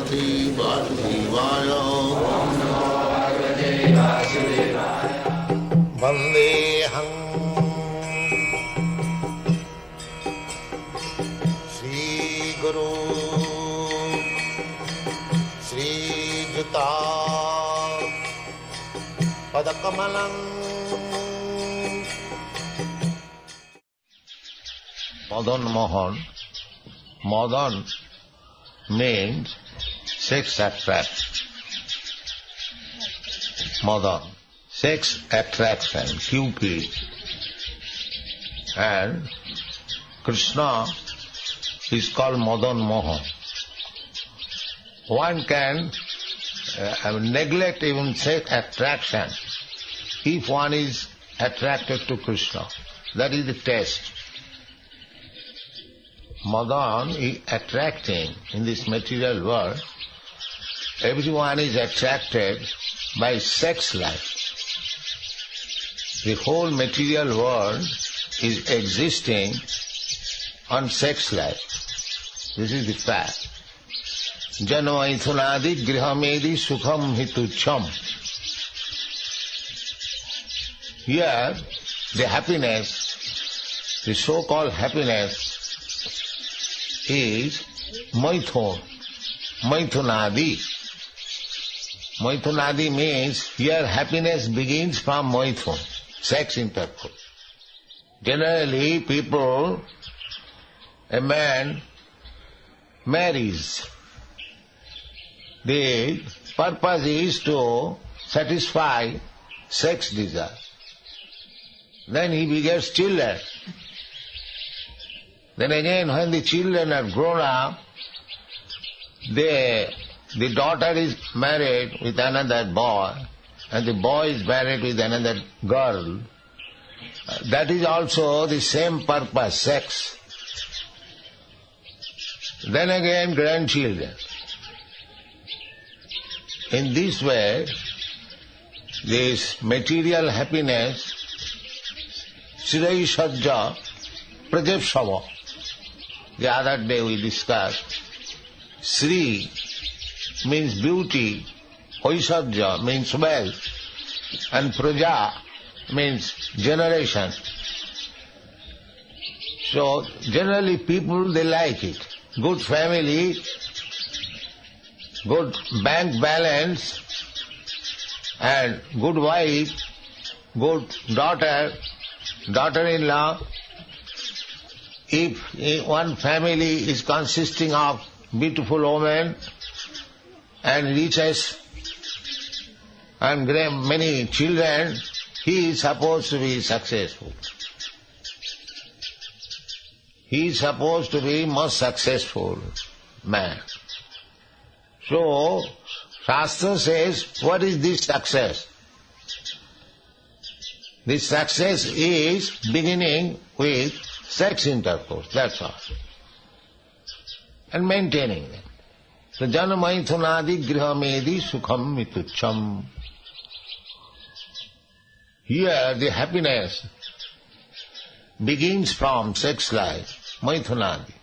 Bhagavate Vasudevaya. Vandeham Shri Guru Shri Juta Padakamalam. Madan Mohan. Madan means sex attract. Madan, sex attraction, Cupid. And Krishna is called Madan Mohan. One can neglect even sex attraction if one is attracted to Krishna. That is the test. Madan is attracting in this material world. Everyone is attracted by sex life. The whole material world is existing on sex life. This is the fact. Jano aithunadi grihamedi sukham hitucham. Here, the happiness, the so-called happiness, is maithun, maithunadi. Maithunadi means here happiness begins from maithun, sex intercourse. Generally people, a man marries. The purpose is to satisfy sex desire. Then he begets children. Then again, when the children are grown up, the daughter is married with another boy, and the boy is married with another girl. That is also the same purpose, sex. Then again, grandchildren. In this way, this material happiness, Sri Sajja Prajapsava. The other day we discussed, Sri means beauty, Aishwarya means wealth, and Praja means generation. So generally people, they like it. Good family, good bank balance, and good wife, good daughter, daughter-in-law. If one family is consisting of beautiful women and riches and many children, he is supposed to be successful. He is supposed to be most successful man. So, Shastra says, what is this success? This success is beginning with sex intercourse, that's all. And maintaining them. So, janamaithunadi grihamedi sukham mitucham. Here the happiness begins from sex life, maithunadi.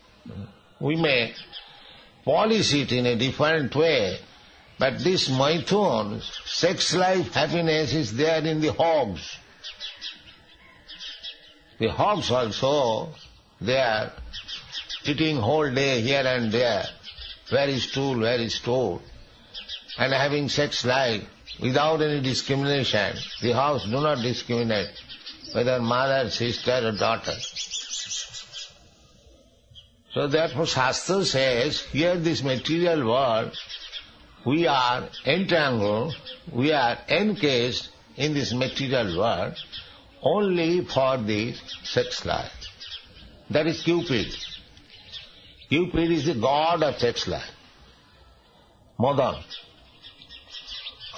We may polish it in a different way, but this maithun, sex life happiness is there in the hogs. The hogs also, they are eating whole day here and there, very stool, and having sex life without any discrimination. The hogs do not discriminate whether mother, sister or daughter. So therefore Shastra says, here this material world, we are entangled, we are encased in this material world only for the sex life. That is Cupid. Cupid is the god of sex life. Madan.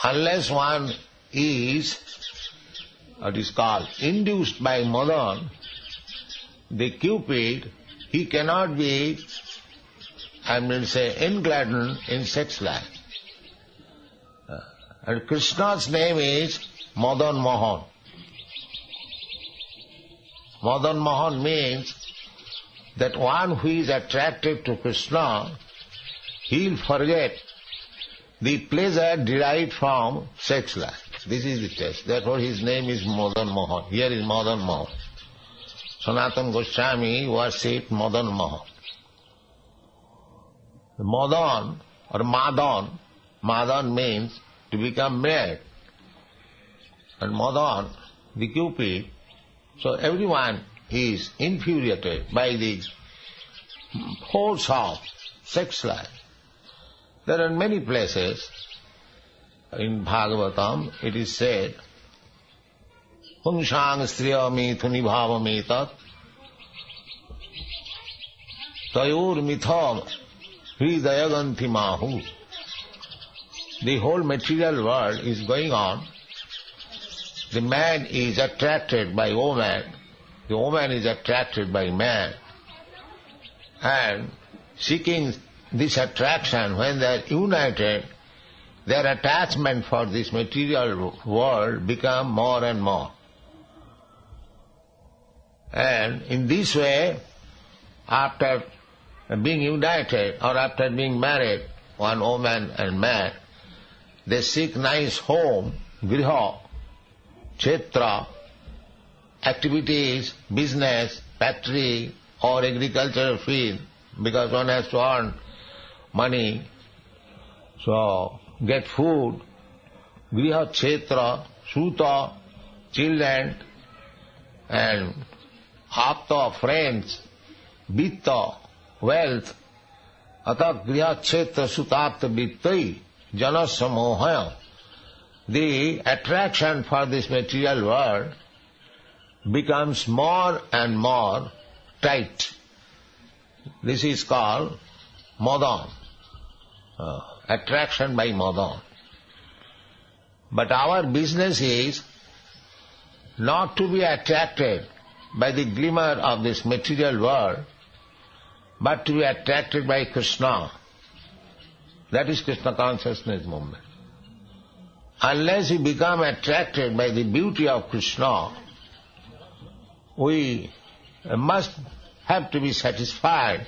Unless one is, what is called, induced by Madan, the Cupid, he cannot be, engladdened in sex life. And Krishna's name is Madan Mohan. Madan Mohan means that one who is attracted to Krishna, he will forget the pleasure derived from sex life. This is the test. Therefore his name is Madan Mohan. Here is Madan Mohan. Sanatana Goswami worshipped Madan Mohan. Madan or Madan, Madan means to become mad. And Madan, the Cupid, so everyone is infuriated by the force of sex life. There are many places in Bhagavatam it is said, Punsang striyami thuni bhavami tat tayor mitham hridayaganti mahu. The whole material world is going on. The man is attracted by woman, the woman is attracted by man, and seeking this attraction, when they are united, their attachment for this material world become more and more. And in this way, after being united or after being married, one woman and man, they seek nice home, griha, kshetra, activities, business, factory or agricultural field, because one has to earn money, so get food, griha, kshetra, suta, children, and apta, friends, vitta, wealth, atak griha, kshetra, sutapta, vittai, janasya mohaya. The attraction for this material world becomes more and more tight. This is called Madan, attraction by Madan. But our business is not to be attracted by the glimmer of this material world, but to be attracted by Krishna. That is Krishna consciousness movement. Unless we become attracted by the beauty of Krishna, we must have to be satisfied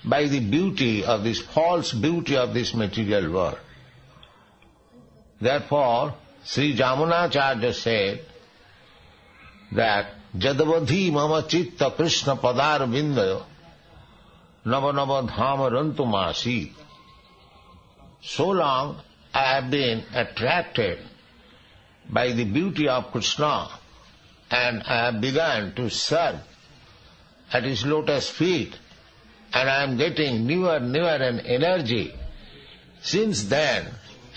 by the beauty of this false beauty of this material world. Therefore, Sri Jamunacharya said that Jadavadhi mama chitta Krishna padar vindayo nava nava dhama rantumasi. So long I have been attracted by the beauty of Krishna, and I have begun to serve at his lotus feet, and I am getting newer an energy. Since then,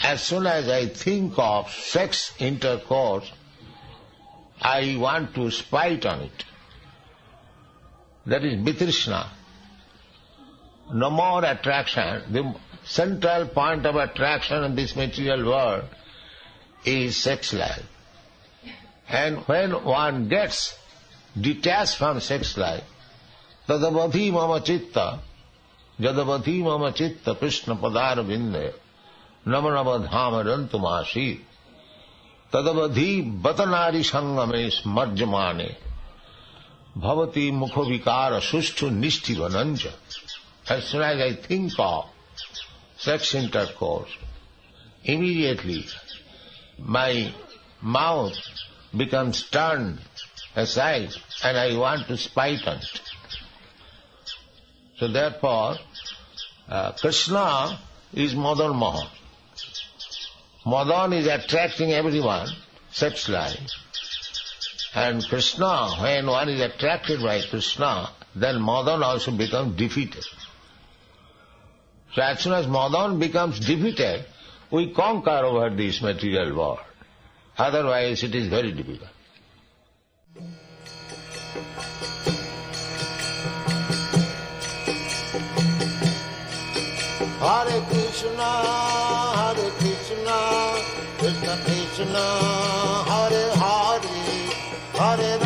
as soon as I think of sex intercourse, I want to spite on it. That is Vitrishna. No more attraction. The central point of attraction in this material world is sex life. And when one gets detached from sex life, tadavadhi mama chitta, jadavadhi mama chitta Krishna padar vindaya, namanava dhama rantumasi, tadavadhi batanari sangame smarjamane, bhavati mukhavikara sushtu nishtivananja. As soon as I think of sex intercourse, immediately my mouth becomes turned aside and I want to spite on it. So therefore, Krishna is Madan Mohan. Madan is attracting everyone, sex life. And Krishna, when one is attracted by Krishna, then Madan also becomes defeated. So as soon as Madan becomes defeated, we conquer over this material world. Otherwise it is very difficult. Hare Krishna, Krishna Krishna, Hare Hare, Hare